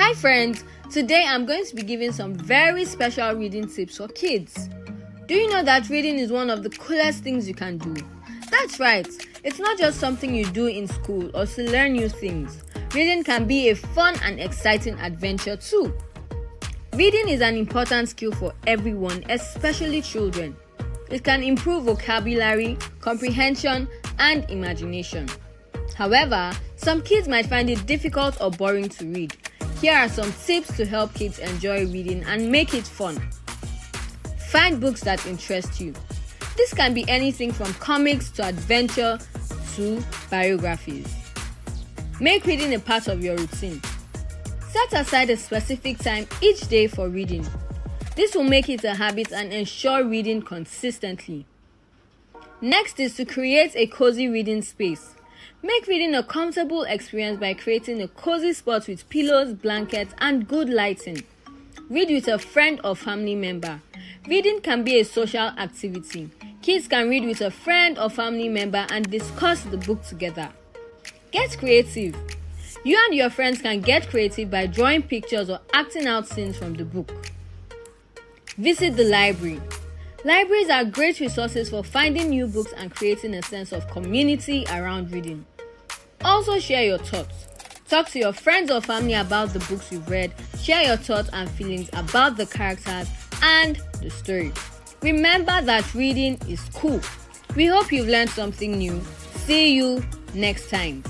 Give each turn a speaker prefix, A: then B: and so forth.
A: Hi friends, today I'm going to be giving some very special reading tips for kids. Do you know that reading is one of the coolest things you can do? That's right, it's not just something you do in school or to learn new things. Reading can be a fun and exciting adventure too. Reading is an important skill for everyone, especially children. It can improve vocabulary, comprehension, and imagination. However, some kids might find it difficult or boring to read. Here are some tips to help kids enjoy reading and make it fun. Find books that interest you. This can be anything from comics to adventure to biographies. Make reading a part of your routine. Set aside a specific time each day for reading. This will make it a habit and ensure reading consistently. Next is to create a cozy reading space. Make reading a comfortable experience by creating a cozy spot with pillows, blankets, and good lighting. Read with a friend or family member. Reading can be a social activity. Kids can read with a friend or family member and discuss the book together. Get creative. You and your friends can get creative by drawing pictures or acting out scenes from the book. Visit the library. Libraries are great resources for finding new books and creating a sense of community around reading. Also share your thoughts. Talk to your friends or family about the books you've read. Share your thoughts and feelings about the characters and the story. Remember that reading is cool. We hope you've learned something new. See you next time.